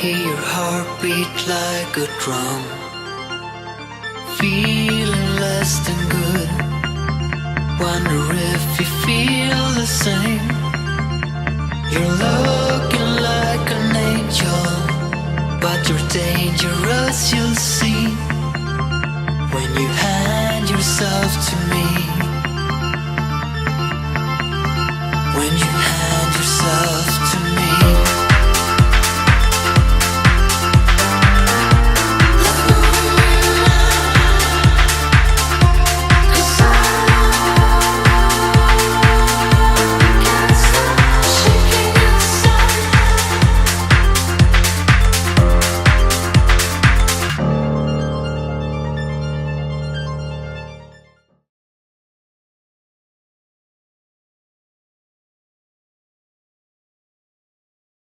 Hear your heartbeat like a drum, feeling less than good. Wonder if you feel the same. You're looking like an angel, but you're dangerous, you'll see, when you hand yourself to me. When you hand yourself to me.